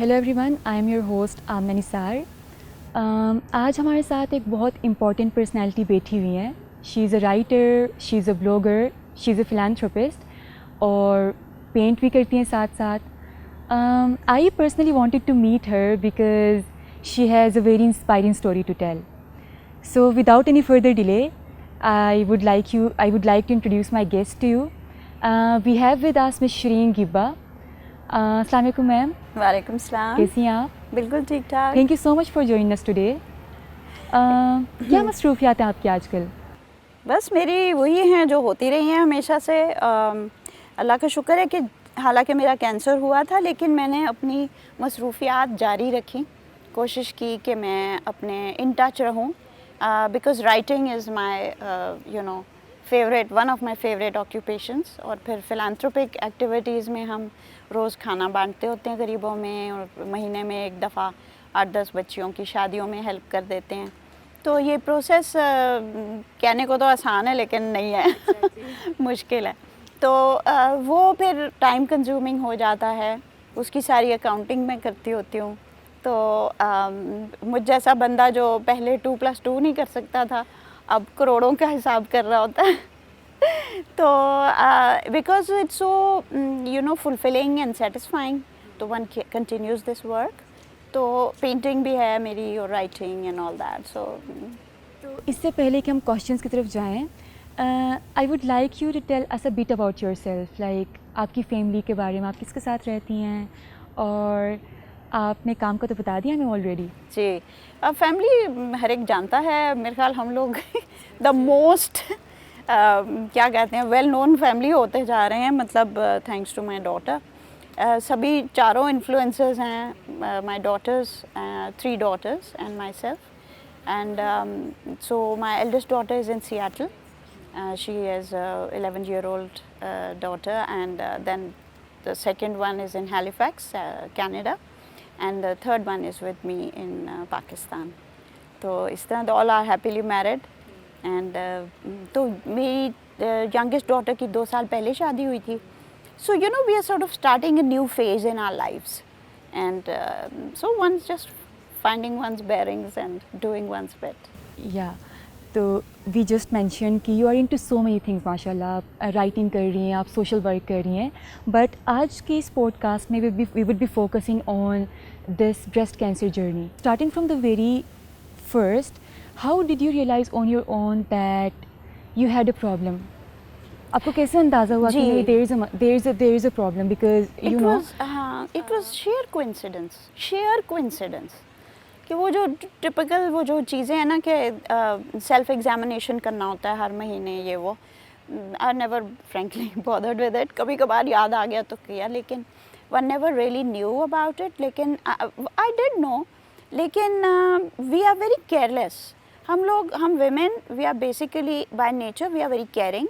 Hello everyone, I am your host Amna Nisar. آج ہمارے ساتھ ایک بہت امپورٹنٹ پرسنالٹی بیٹھی ہوئی ہیں۔ شی از a writer, she is a blogger, شی از اے فلانتھروپسٹ اور پینٹ بھی کرتی ہیں ساتھ ساتھ۔ I personally wanted to meet her because she has a very inspiring story to tell. So without any further delay I would like to introduce my guest to you. We have with us Ms. Shireen Gibba. السلام علیکم میم۔ وعلیکم السلام، کیسی ہیں آپ؟ بالکل ٹھیک ٹھاک۔ Thank you so much for joining us today. کیا مصروفیات ہیں آپ کی آج کل؟ بس میری وہی ہیں جو ہوتی رہی ہیں ہمیشہ سے۔ اللہ کا شکر ہے کہ حالانکہ میرا کینسر ہوا تھا لیکن میں نے اپنی مصروفیات جاری رکھی، کوشش کی کہ میں اپنے ان ٹچ رہوں، because writing is my favourite, one of my favourite occupations. اور پھر فلانتھروپک ایکٹیویٹیز میں ہم روز کھانا بانٹتے ہوتے ہیں غریبوں میں، اور مہینے میں ایک دفعہ 8-10 بچیوں کی شادیوں میں ہیلپ کر دیتے ہیں۔ تو یہ پروسیس کہنے کو تو آسان ہے لیکن نہیں ہے، مشکل ہے۔ تو وہ پھر ٹائم کنزیومنگ ہو جاتا ہے، اس کی ساری اکاؤنٹنگ میں کرتی ہوتی ہوں۔ تو مجھ جیسا بندہ جو پہلے 2+2 نہیں کر سکتا تھا، اب کروڑوں کا حساب کر رہا ہوتا ہے۔ تو because it's so fulfilling and satisfying, تو ون کنٹینیوز دس ورک۔ تو پینٹنگ بھی ہے میری اور writing and all that. So اس سے پہلے کہ ہم کوشچنس کی طرف جائیں، I would like you to tell us a bit about yourself, like آپ کی فیملی کے بارے میں، آپ کس کے ساتھ رہتی ہیں، اور آپ نے کام کا تو بتا دیا ہمیں آلریڈی۔ جی، فیملی ہر ایک جانتا ہے، میرے خیال ہم لوگ دا موسٹ کیا کہتے ہیں ویل نون فیملی ہوتے جا رہے ہیں، مطلب تھینکس ٹو مائی ڈاٹر۔ سبھی چاروں انفلوئنسز ہیں، my daughters, 3 daughters and my self. And so my eldest daughter is in Seattle, she is 11-year-old daughter، and then the second one is in Halifax, Canada, and the third one is with me in Pakistan. تو اس طرح all are happily married. And تو میری youngest daughter کی 2 سال پہلے شادی ہوئی تھی. So we are sort of starting a new phase in our lives, and so one's just finding one's bearings and doing one's bit. یا تو وی جسٹ مینشن کہ you are into so many things, ماشاء اللہ آپ writing کر رہی ہیں، آپ سوشل ورک کر رہی ہیں، بٹ آج کے اس پوڈ کاسٹ میں we would be focusing on this breast cancer journey starting from the very first. How did you realise on your own that you had a problem? آپ کو کیسے اندازہ ہوا کہ there is a problem? Because you know It was sheer coincidence کہ وہ جو typical وہ جو چیزیں ہیں نا کہ سیلف ایگزامینیشن کرنا ہوتا ہے ہر مہینے، یہ وہ I never frankly bothered with it. کبھی کبھار یاد آ گیا تو کیا، لیکن one never really knew about it. لیکن I did know، لیکن we are very careless. ہم women we are basically by nature we are very caring.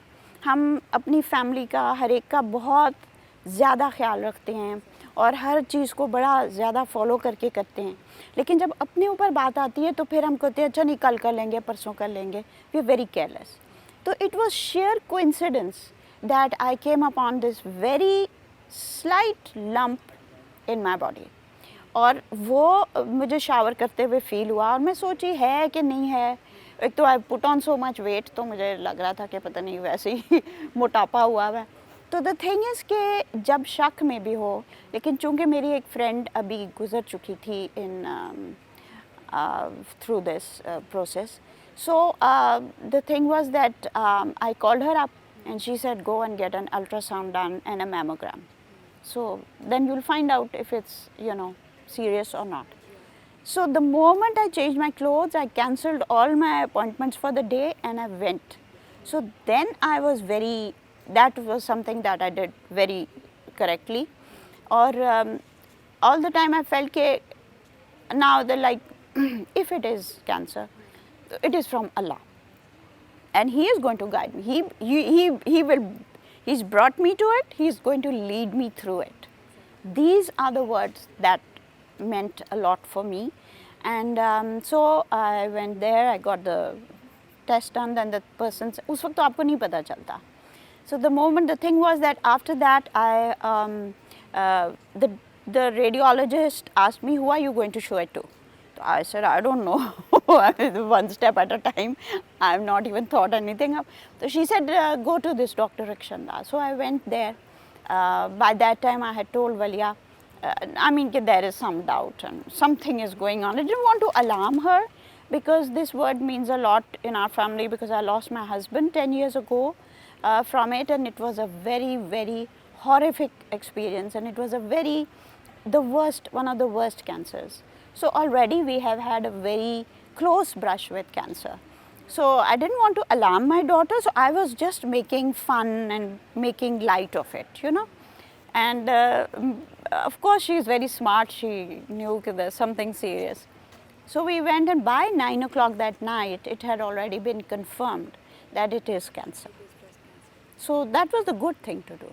ہم اپنی فیملی کا، ہر ایک کا بہت زیادہ خیال رکھتے ہیں اور ہر چیز کو بڑا زیادہ فالو کر کے کرتے ہیں، لیکن جب اپنے اوپر بات آتی ہے تو پھر ہم کہتے ہیں اچھا نہیں، کل کر لیں گے، پرسوں کر لیں گے. We are very careless. تو it was sheer coincidence that I came upon this very slight lump in my body, اور وہ مجھے شاور کرتے ہوئے فیل ہوا، اور میں سوچی ہے کہ نہیں ہے. ایک تو آئی پٹ آن سو مچ ویٹ، تو مجھے لگ رہا تھا کہ پتہ نہیں ویسے ہی موٹاپا ہوا ہے. تو دا تھنگ از کہ جب شک میں بھی ہو، لیکن چونکہ میری ایک فرینڈ ابھی گزر چکی تھی ان through this process, so the thing was that I called her up and she said go and get an ultrasound done and a mammogram, so then you will find out if it's serious or not. So the moment I changed my clothes, I cancelled all my appointments for the day and I went. So then I was that was something that I did very correctly. Or all the time I felt that now if it is cancer, it is from Allah, and He is going to guide me. He's brought me to it. He's going to lead me through it. These are the words that meant a lot for me. And so I went there, I got the test done, then the person's us waqt to aapko nahi pata chalta. So the thing was that after that the the radiologist asked me, who are you going to show it to? So I said, I don't know. One step at a time. I have not even thought anything up. So she said, go to this Dr. Rakshanda. So I went there. By that time I had told Valia, I mean, there is some doubt and something is going on. I didn't want to alarm her because this word means a lot in our family, because I lost my husband 10 years ago from it, and it was a very, very horrific experience, and it was one of the worst cancers. So already we have had a very close brush with cancer. So I didn't want to alarm my daughter, so I was just making fun and making light of it, you know. And of course she is very smart, she knew that there's something serious. So we went, and by 9 o'clock that night it had already been confirmed that it is cancer. So that was the good thing to do.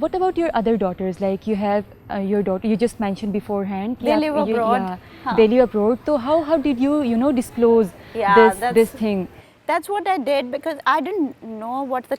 What about your other daughters? Like you have your daughter, you just mentioned beforehand. They live abroad. They live abroad. So how did you disclose this thing? That's what I did, because I didn't know what the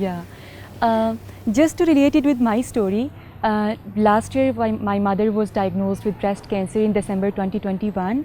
Yeah. Just to relate it with my story, last year my mother was diagnosed with breast cancer in December 2021.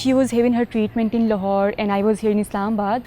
she was having her treatment in Lahore and I was here in Islamabad.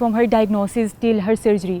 from her diagnosis till her surgery.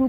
2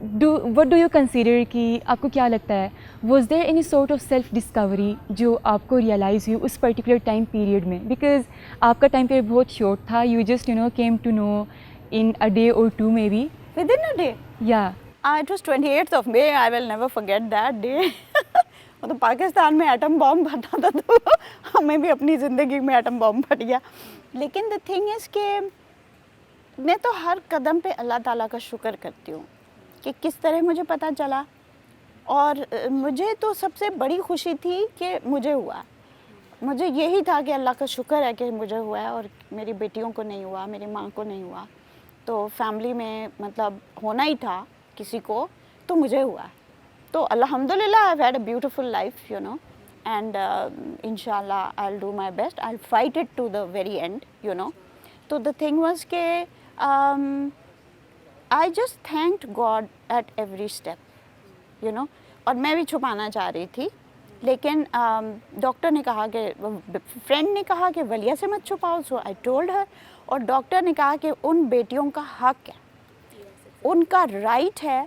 what do you consider کہ آپ کو کیا لگتا ہے was there any sort of self discovery جو آپ کو realise ہوئی اس پرٹیکولر ٹائم پیریڈ میں؟ بیکاز آپ کا ٹائم پیریڈ بہت شارٹ تھا, you just came to know in a day or two maybe. Within a day. Yeah. It was 28th of May. I will never forget that day. وہ تو پاکستان میں atom بام پھٹا تھا تو ہمیں بھی اپنی زندگی میں ایٹم بام پھٹ گیا. لیکن دا تھنگ از کہ میں تو ہر قدم پہ اللہ تعالیٰ کا شکر کرتی ہوں کہ کس طرح مجھے پتہ چلا. اور مجھے تو سب سے بڑی خوشی تھی کہ مجھے ہوا. مجھے یہی تھا کہ اللہ کا شکر ہے کہ مجھے ہوا ہے اور میری بیٹیوں کو نہیں ہوا, میری ماں کو نہیں ہوا. تو فیملی میں مطلب ہونا ہی تھا کسی کو, تو مجھے ہوا. تو الحمدللہ I have had a beautiful life you know, and انشاءاللہ I will do my best, I will fight it to the very end you know. تو دا تھنگ واز کہ I just thanked God at every step you know. اور میں بھی چھپانا چاہ رہی تھی, لیکن ڈاکٹر نے کہا کہ فرینڈ نے کہا کہ ولیہ سے مت چھپاؤ, سو آئی ٹولڈ ہر. اور ڈاکٹر نے کہا کہ ان بیٹیوں کا حق ہے, ان کا رائٹ ہے,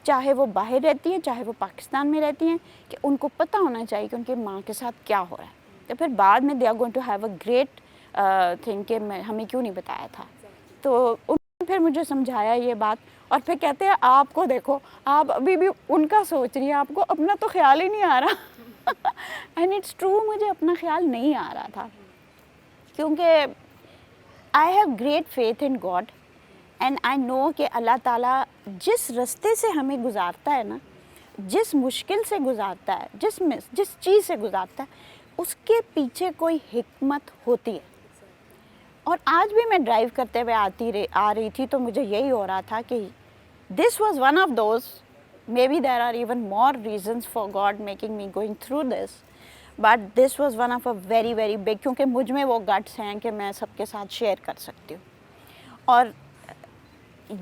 چاہے وہ باہر رہتی ہیں چاہے وہ پاکستان میں رہتی ہیں, کہ ان کو پتہ ہونا چاہیے کہ ان کی ماں کے ساتھ کیا ہو رہا ہے. تو پھر بعد میں they are going to have a great thing کہ ہمیں کیوں نہیں بتایا تھا. تو انہوں نے پھر مجھے سمجھایا یہ بات, اور پھر کہتے ہیں آپ کو دیکھو آپ ابھی بھی ان کا سوچ رہی ہیں, آپ کو اپنا تو خیال ہی نہیں آ رہا. اینڈ اٹس ٹرو, مجھے اپنا خیال نہیں آ رہا تھا, کیونکہ I have great faith in God and I know کہ اللہ تعالیٰ جس رستے سے ہمیں گزارتا ہے نا, جس مشکل سے گزارتا ہے, جس چیز سے گزارتا ہے, اس کے پیچھے کوئی حکمت ہوتی ہے. اور آج بھی میں ڈرائیو کرتے ہوئے آ رہی تھی تو مجھے یہی ہو رہا تھا کہ this was one of those, maybe there are even more reasons for God making me going through this, but this was one of a very very big, کیونکہ مجھ میں وہ گٹس ہیں کہ میں سب کے ساتھ شیئر کر سکتی ہوں. اور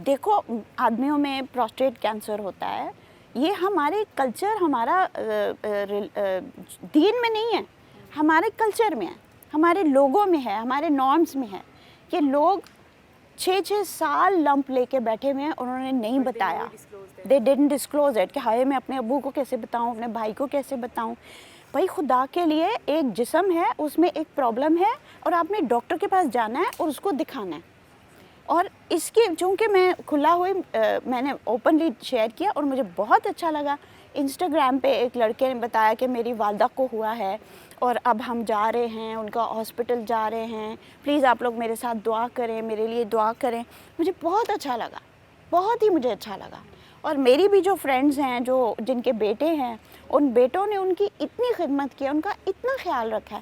دیکھو آدمیوں میں پروسٹیٹ کینسر ہوتا ہے, یہ ہمارے کلچر, ہمارا دین میں نہیں ہے, ہمارے کلچر میں ہے, ہمارے لوگوں میں ہے, ہمارے نارمس میں ہے, کہ لوگ 6 سال لمپ لے کے بیٹھے ہوئے ہیں, انہوں نے نہیں بتایا, دے ڈڈنٹ ڈسکلوز اٹ, کہ ہائے میں اپنے ابو کو کیسے بتاؤں, اپنے بھائی کو کیسے بتاؤں. بھائی خدا کے لیے ایک جسم ہے, اس میں ایک پرابلم ہے, اور آپ نے ڈاکٹر کے پاس جانا ہے اور اس کو دکھانا ہے. اور اس کی چونکہ میں کھلا ہوئی میں نے اوپنلی شیئر کیا, اور مجھے بہت اچھا لگا. انسٹاگرام پہ ایک لڑکے نے بتایا کہ میری والدہ کو ہوا ہے اور اب ہم جا رہے ہیں, ان کا ہاسپٹل جا رہے ہیں, پلیز آپ لوگ میرے ساتھ دعا کریں, میرے لیے دعا کریں. مجھے بہت اچھا لگا, بہت ہی مجھے اچھا لگا. اور میری بھی جو فرینڈز ہیں جن کے بیٹے ہیں, ان بیٹوں نے ان کی اتنی خدمت کی, ان کا اتنا خیال رکھا ہے.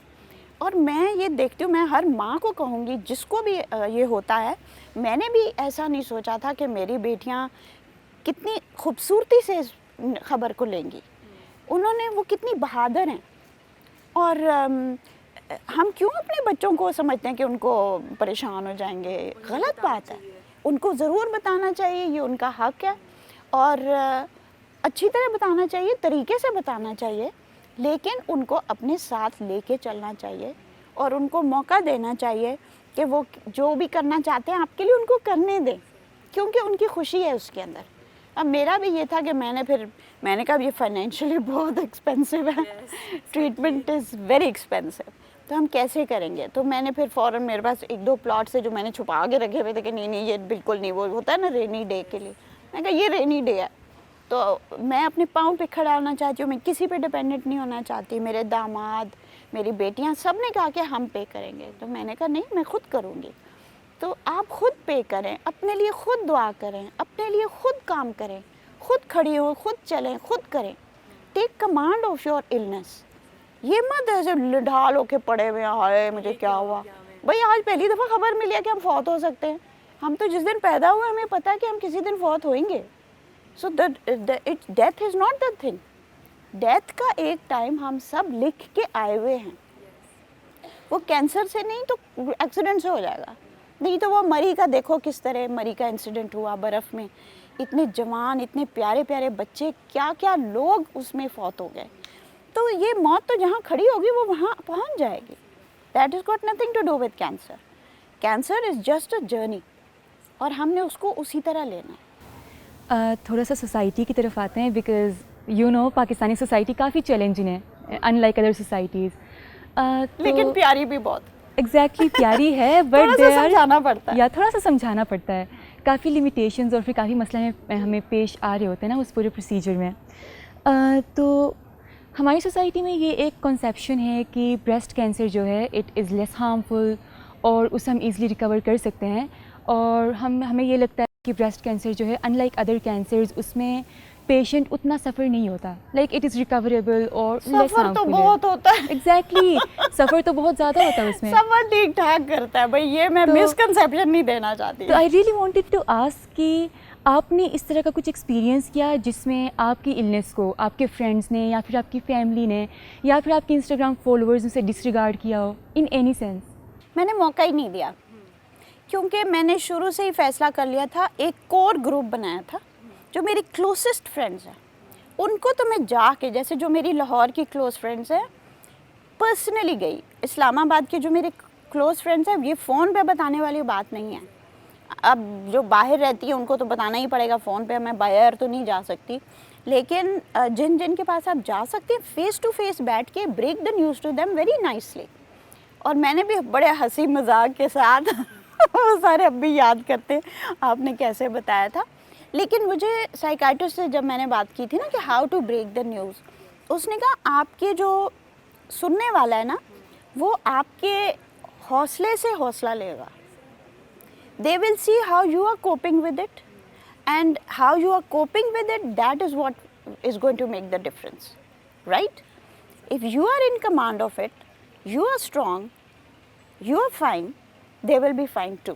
اور میں یہ دیکھتی ہوں, میں ہر ماں کو کہوں گی جس کو بھی یہ ہوتا ہے, میں نے بھی ایسا نہیں سوچا تھا کہ میری بیٹیاں کتنی خوبصورتی سے اس خبر کو لیں گی, انہوں نے وہ کتنی بہادر ہیں. اور ہم کیوں اپنے بچوں کو سمجھتے ہیں کہ ان کو پریشان ہو جائیں گے, غلط بات ہے. ان کو ضرور بتانا چاہیے, یہ ان کا حق ہے, اور اچھی طرح بتانا چاہیے, طریقے سے بتانا چاہیے, لیکن ان کو اپنے ساتھ لے کے چلنا چاہیے, اور ان کو موقع دینا چاہیے کہ وہ جو بھی کرنا چاہتے ہیں آپ کے لیے ان کو کرنے دیں, کیونکہ ان کی خوشی ہے اس کے اندر. اب میرا بھی یہ تھا کہ میں نے کہا یہ فائنینشلی بہت ایکسپینسو ہے, ٹریٹمنٹ از ویری ایکسپینسو, تو ہم کیسے کریں گے. تو میں نے پھر فوراً, میرے پاس 1-2 پلاٹ سے جو میں نے چھپا کے رکھے ہوئے تھے کہ نہیں یہ بالکل نہیں, وہ ہوتا ہے نا رینی ڈے کے لیے, میں نے کہا یہ رینی ڈے ہے, تو میں اپنے پاؤں پہ کھڑا ہونا چاہتی ہوں, میں کسی پہ ڈپینڈنٹ نہیں ہونا چاہتی. میرے داماد, میری بیٹیاں, سب نے کہا کہ ہم پے کریں گے, تو میں نے کہا نہیں میں خود کروں گی. تو آپ خود پے کریں, اپنے لیے خود دعا کریں, اپنے لیے خود کام کریں, خود کھڑی ہو, خود چلیں, خود کریں. ٹیک کمانڈ آف یور النس. یہ مت ایسے ڈھال ہو کے پڑے ہوئے ہائے مجھے کیا ہوا. بھائی آج پہلی دفعہ خبر ملی ہے کہ ہم فوت ہو سکتے ہیں. ہم تو جس دن پیدا ہوئے ہمیں پتہ ہے کہ ہم کسی دن فوت ہوئیں گے. So death is not the thing. Death کا ایک ٹائم ہم سب لکھ کے آئے ہوئے ہیں. وہ کینسر سے نہیں تو ایکسیڈنٹ سے ہو جائے گا, نہیں تو وہ مری کا دیکھو کس طرح مری کا انسیڈنٹ ہوا برف میں, اتنے جوان, اتنے پیارے پیارے بچے, کیا کیا لوگ اس میں فوت ہو گئے. تو یہ موت تو جہاں کھڑی ہوگی وہ وہاں پہنچ جائے گی. That is got nothing to do with cancer. Cancer is just a journey, اور ہم نے اس کو اسی طرح لینا ہے. تھوڑا سا سوسائٹی کی طرف آتے ہیں because you know Pakistani society کافی چیلنجنگ ہے ان لائک ادر سوسائٹیز. لیکن پیاری بھی بہت. ایگزیکٹلی پیاری ہے بٹ سمجھانا پڑتا ہے. یا تھوڑا سا سمجھانا پڑتا ہے. کافی لمیٹیشنز اور پھر کافی مسئلہ ہمیں پیش آ رہے ہوتے ہیں نا اس پورے پروسیجر میں. تو ہماری سوسائٹی میں یہ ایک کنسیپشن ہے کہ بریسٹ کینسر جو ہے اٹ از لیس ہارمفل اور اسے ہم ایزیلی ریکور کر سکتے ہیں. اور ہمیں یہ لگتا ہے کہ بریسٹ کینسر جو ہے ان لائک ادر کینسرز اس میں پیشنٹ اتنا سفر نہیں ہوتا, لائک اٹ از ریکوریبل اور لیس سفر تو بہت ہوتا ہے. ایگزیکٹلی سفر تو بہت زیادہ ہوتا ہے اس میں. سفر ٹھیک ٹھاک کرتا ہے بھائی, یہ میں مسکنسیپشن نہیں دینا چاہتی. تو I really wanted to ask کہ آپ نے اس طرح کا کچھ ایکسپیرینس کیا جس میں آپ کی النس کو آپ کے فرینڈس نے یا پھر آپ کی فیملی نے یا پھر آپ کے انسٹاگرام فالوورز نے اسے ڈسریگارڈ کیا ہو ان اینی سینس؟ میں نے موقع ہی نہیں دیا کیونکہ میں نے شروع سے ہی فیصلہ کر لیا تھا, ایک کور گروپ بنایا تھا جو میری کلوزسٹ فرینڈز ہیں ان کو تو میں جا کے, جیسے جو میری لاہور کی کلوز فرینڈز ہیں, پرسنلی گئی. اسلام آباد کے جو میرے کلوز فرینڈز ہیں یہ فون پہ بتانے والی بات نہیں ہے. اب جو باہر رہتی ہیں ان کو تو بتانا ہی پڑے گا فون پہ, میں باہر تو نہیں جا سکتی. لیکن جن کے پاس آپ جا سکتے ہیں فیس ٹو فیس بیٹھ کے break the news to them very nicely. اور میں نے بھی بڑے ہنسی مذاق کے ساتھ وہ سارے اب بھی یاد کرتے آپ نے کیسے بتایا تھا. لیکن مجھے سائیکائٹرسٹ سے جب میں نے بات کی تھی نا کہ how to break the news, اس نے کہا آپ کے جو سننے والا ہے نا وہ آپ کے حوصلے سے حوصلہ لے گا. They will see how you are coping with it and how you are coping with it, that is what is going to make the difference, right. If you are in command of it, you are strong, you are fine, they will be fine too.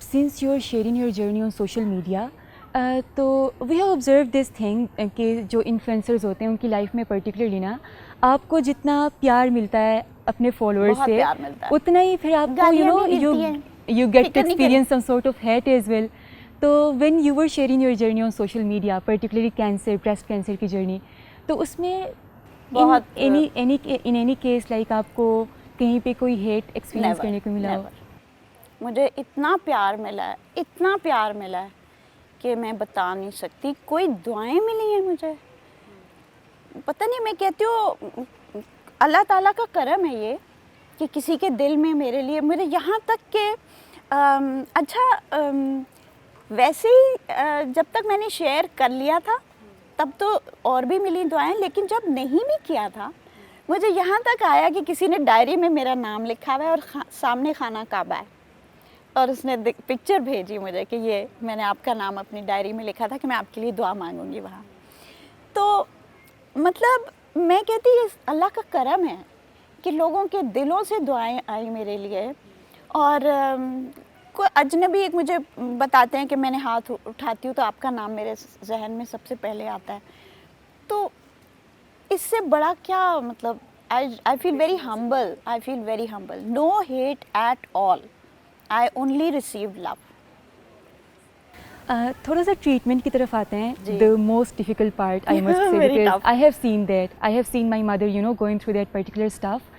Since you are sharing your journey on social media, تو we have observed this thing کہ جو influencers ہوتے ہیں ان کی life میں particularly نا آپ کو جتنا پیار ملتا ہے اپنے فالوورز سے اتنا ہی پھر آپ کو you get to experience some sort of hate as well. تو when you were sharing your journey on social media, particularly cancer, breast cancer کی جرنی, تو اس میں بہت in any case like آپ کو کہیں پہ کوئی ہیٹ ایکسپیرینس کرنے کو ملا ہو؟ مجھے اتنا پیار ملا ہے, اتنا پیار ملا ہے کہ میں بتا نہیں سکتی. کوئی دعائیں ملی ہیں مجھے, پتہ نہیں, میں کہتی ہوں اللہ تعالیٰ کا کرم ہے یہ کہ کسی کے دل میں میرے لیے, میرے یہاں تک کہ اچھا ویسے ہی جب تک میں نے شیئر کر لیا تھا تب تو اور بھی ملی دعائیں, لیکن جب نہیں بھی کیا تھا مجھے یہاں تک آیا کہ کسی نے ڈائری میں میرا نام لکھا ہوا ہے اور سامنے خانہ کعبہ ہے, اور اس نے پکچر بھیجی مجھے کہ یہ میں نے آپ کا نام اپنی ڈائری میں لکھا تھا کہ میں آپ کے لیے دعا مانگوں گی وہاں. تو مطلب میں کہتی یہ اللہ کا کرم ہے کہ لوگوں کے دلوں سے دعائیں آئی میرے لیے. اور کوئی اجنبی ایک مجھے بتاتے ہیں کہ میں نے ہاتھ اٹھاتی ہوں تو آپ کا نام میرے ذہن میں سب سے پہلے آتا ہے. تو اس سے بڑا کیا مطلب, I feel very humble, I feel very humble. No hate at all. I only received love. تھوڑا سا ٹریٹمنٹ کی طرف آتے ہیں. the most difficult part I must say because I have seen that. I have seen my mother going through that particular stuff.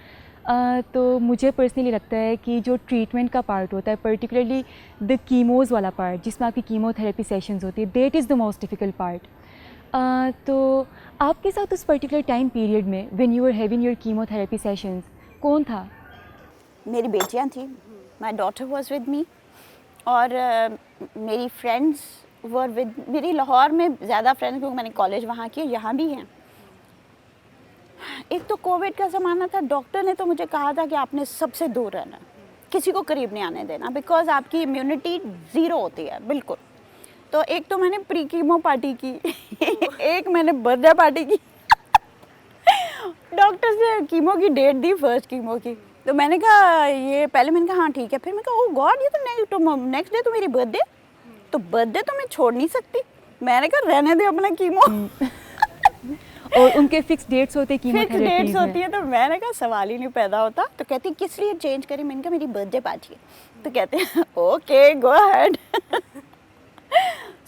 تو مجھے personally لگتا ہے کہ جو ٹریٹمنٹ کا پارٹ ہوتا ہے پرٹیکولرلی دا کیموز والا پارٹ جس میں آپ کی کیمو تھراپی سیشنز ہوتی ہے, that is the most difficult part. تو آپ کے ساتھ اس پرٹیکولر ٹائم پیریڈ میں when you are having your chemotherapy sessions کون تھا؟ میری بیٹیاں تھیں, my daughter was with me, اور میری فرینڈس ور ود, میری لاہور میں زیادہ فرینڈس کیونکہ میں نے کالج وہاں کیا, یہاں بھی ہیں. ایک تو کووڈ کا زمانہ تھا, ڈاکٹر نے تو مجھے کہا تھا کہ آپ نے سب سے دور رہنا, کسی کو قریب نہیں آنے دینا, بیکاز آپ کی امیونٹی زیرو ہوتی ہے بالکل. تو ایک تو میں نے پری کیمو پارٹی کی, ایک میں نے برتھ ڈے پارٹی کی. ڈاکٹر سے کیمو کی ڈیٹ دی, فرسٹ کیمو کی, تو میں نے کہا یہ پہلے میں نے کہا ہاں ٹھیک ہے, پھر میں کہا او گاڈ یہ تو نیکسٹ ڈے تو میری برتھ ڈے, تو برتھ ڈے تو میں چھوڑ نہیں سکتی. میں نے کہا رہنے دے اپنا کیمو. اور ان کے فکس ڈیٹس ہوتے ہیں, فکس ڈیٹس ہوتی ہیں, تو میں نے کہا سوال ہی نہیں پیدا ہوتا. تو کہتی کس لیے چینج کری, میں نے کہا میری برتھ ڈے پارٹی ہے. تو کہتے ہیں okay go ahead.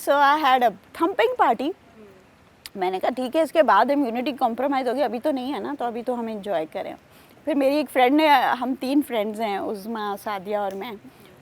So I had a thumping party. میں نے کہا ٹھیک ہے اس کے بعد امیونٹی کمپرومائز ہوگی, ابھی تو نہیں ہے نا, تو ابھی تو ہم انجوائے کریں. پھر میری ایک فرینڈ نے, ہم 3 فرینڈز ہیں, عظمیٰ, سعدیہ اور میں,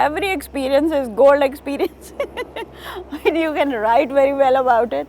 every experience is gold experience and you can write very well about it.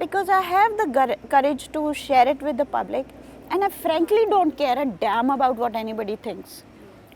because I have the courage to share it with the public and I frankly don't care a damn about what anybody thinks.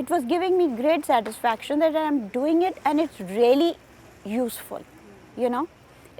it was giving me great satisfaction that I am doing it and it's really useful. You know,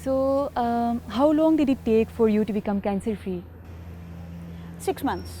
So, how long did it take for you to become cancer free? 6 months.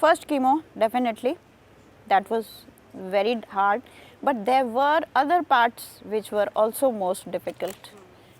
First chemo, definitely, that was very hard, but there were other parts which were also most difficult.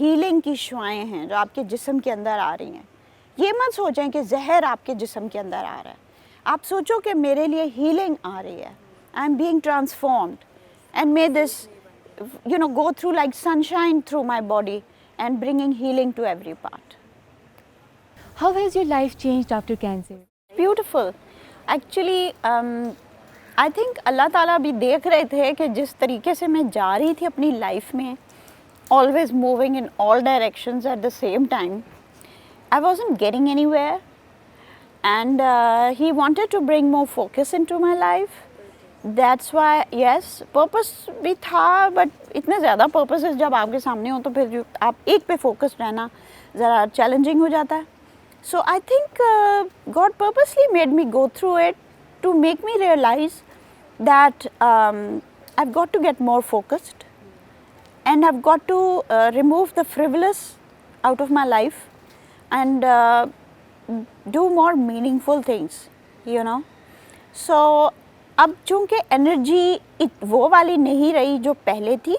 Healing کی شعائیں ہیں جو آپ کے جسم کے اندر آ رہی ہیں. یہ مت سوچیں کہ زہر آپ کے جسم کے اندر آ رہا ہے. آپ سوچو کہ میرے لیے ہیلنگ آ رہی ہے. I am being transformed and may this go through like sunshine through my body and bringing healing to every part. How has your life changed after cancer? Beautiful. Actually, I think اللہ تعالیٰ بھی دیکھ رہے تھے کہ جس طریقے سے میں جا رہی تھی اپنی لائف میں, always moving in all directions at the same time, I wasn't getting anywhere, and he wanted to bring more focus into my life. That's why, yes, purpose بھی تھا, but اتنے زیادہ purposes جب آپ کے سامنے ہو تو پھر آپ ایک پہ focused رہنا ذرا challenging ہو جاتا ہے. So I think God purposely made me go through it to make me realize that I've got to get more focused, and I've got to remove the frivolous out of my life and do more meaningful things, you know. So اب چونکہ energy وہ والی نہیں رہی جو پہلے تھی,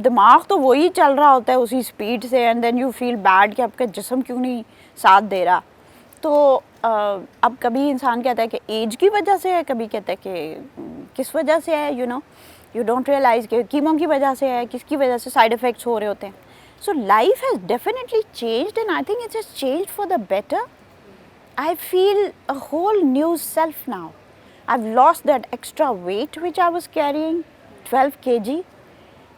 دماغ تو وہی چل رہا ہوتا ہے اسی اسپیڈ سے, and then you feel bad کہ آپ کا جسم کیوں نہیں ساتھ دے رہا. تو اب کبھی انسان کہتا ہے کہ ایج کی وجہ سے ہے, کبھی کہتا ہے کہ کس وجہ سے ہے, یو ڈونٹ ریئلائز کہ کیمو کی وجہ سے ہے, کس کی وجہ سے سائڈ افیکٹس ہو رہے ہوتے ہیں. So life has definitely changed, and I think it has changed for the better. I feel a whole new self now. I've lost that extra weight which I was carrying, 12 kg.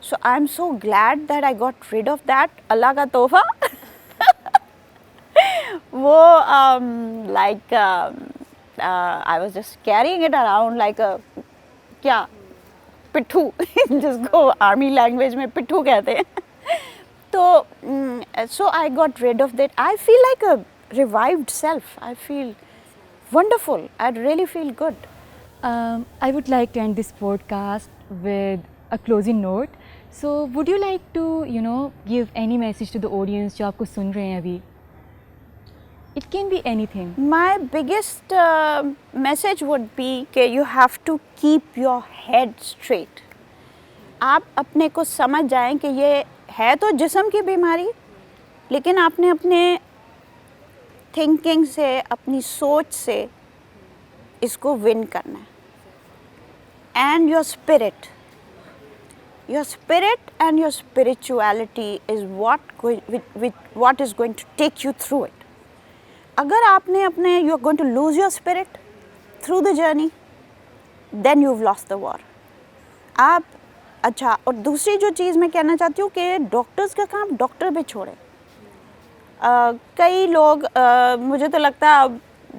So I'm so glad that I got rid of that. Allah ka tohfa. وہ like I was just carrying it around like a کیا پٹھو, جس کو army language میں پٹھو کہتے ہیں. تو so I got rid of that. I feel like a revived self. I feel wonderful. I really feel good. I would like to end this podcast with a closing note. So would you like to, give any message to the audience جو آپ کو سن رہے ہیں ابھی? It can be anything. My biggest message would be کہ you have to keep your head straight. آپ اپنے کو سمجھ جائیں کہ یہ ہے تو جسم کی بیماری, لیکن آپ نے اپنے تھنکنگ سے, اپنی سوچ سے اس کو ون کرنا ہے. And your spirit and your spirituality is what is going to take you through it. اگر آپ نے اپنے you are going to lose your spirit through the journey, then you have lost the war. آپ اچھا, اور دوسری جو چیز میں کہنا چاہتی ہوں کہ ڈاکٹرز کا کام ڈاکٹر پہ چھوڑیں. کئی لوگ, مجھے تو لگتا ہے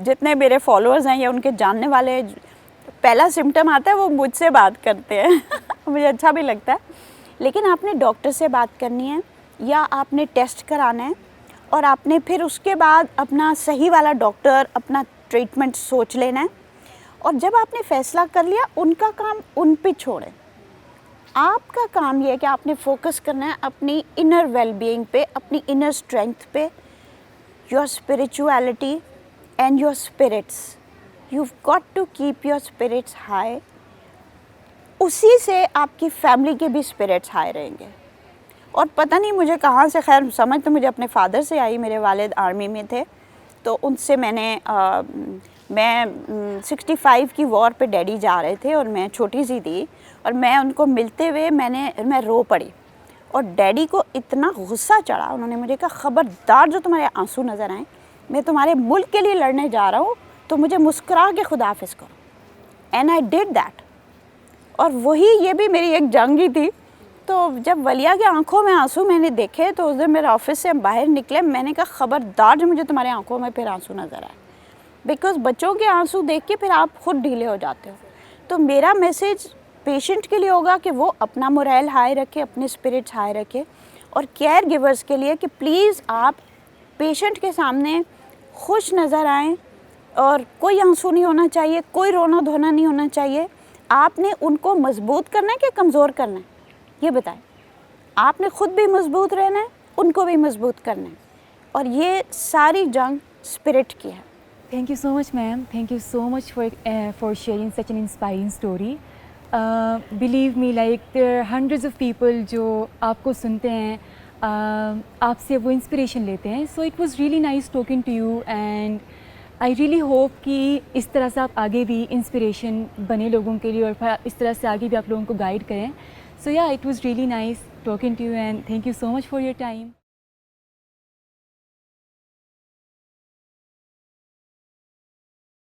جتنے میرے فالوورز ہیں یا ان کے جاننے والے, پہلا سمٹم آتا ہے وہ مجھ سے بات کرتے ہیں. مجھے اچھا بھی لگتا ہے, لیکن آپ نے ڈاکٹر سے بات کرنی ہے یا آپ نے ٹیسٹ کرانا ہے, اور آپ نے پھر اس کے بعد اپنا صحیح والا ڈاکٹر, اپنا ٹریٹمنٹ سوچ لینا ہے. اور جب آپ نے فیصلہ کر لیا, ان کا کام ان پہ چھوڑیں. آپ کا کام یہ ہے کہ آپ نے فوکس کرنا ہے اپنی انر ویل بینگ پہ, اپنی انر اسٹرینتھ پہ, your spirituality and your spirits. You've got to keep your spirits high. اسی سے آپ کی فیملی کے بھی اسپرٹس ہائی رہیں گے. اور پتہ نہیں مجھے کہاں سے, خیر سمجھ تو مجھے اپنے فادر سے آئی. میرے والد آرمی میں تھے, تو ان سے میں 65 کی وار پہ ڈیڈی جا رہے تھے اور میں چھوٹی سی تھی, اور میں ان کو ملتے ہوئے میں رو پڑی, اور ڈیڈی کو اتنا غصہ چڑھا. انہوں نے مجھے کہا, خبردار جو تمہارے آنسو نظر آئیں, میں تمہارے ملک کے لیے لڑنے جا رہا ہوں, تو مجھے مسکرا کے خدا حافظ کرو. And I did that. اور وہی, یہ بھی میری ایک جنگ ہی تھی. تو جب ولیہ کی آنکھوں میں آنسو میں نے دیکھے, تو اس دن میرے آفس سے باہر نکلے, میں نے کہا خبردار جو مجھے تمہارے آنکھوں میں پھر آنسو نظر آئے. بیکاز بچوں کے آنسو دیکھ کے پھر آپ خود ڈھیلے ہو جاتے ہو. تو میرا میسیج پیشنٹ کے لیے ہوگا کہ وہ اپنا مورائل ہائی رکھے, اپنے اسپرٹس ہائی رکھے, اور کیئر گیورز کے لیے کہ پلیز آپ پیشنٹ کے سامنے خوش نظر آئیں, اور کوئی آنسو نہیں ہونا چاہیے, کوئی رونا دھونا نہیں ہونا چاہیے. آپ نے ان کو مضبوط کرنا ہے کہ کمزور کرنا ہے, یہ بتائیں. آپ نے خود بھی مضبوط رہنا ہے, ان کو بھی مضبوط کرنا ہے, اور یہ ساری جنگ اسپرٹ کی ہے. Thank you so much, ma'am. Thank you so much for sharing such an inspiring story. Believe me, like there are hundreds of people جو آپ کو سنتے ہیں, آپ سے وہ انسپریشن لیتے ہیں. So it was really nice talking to you and I really hope کہ اس طرح سے آپ آگے بھی انسپریشن بنے لوگوں کے لیے اور اس طرح سے آگے بھی آپ لوگوں کو گائیڈ کریں. سو یا it was really nice talking to you and thank you so much for your time.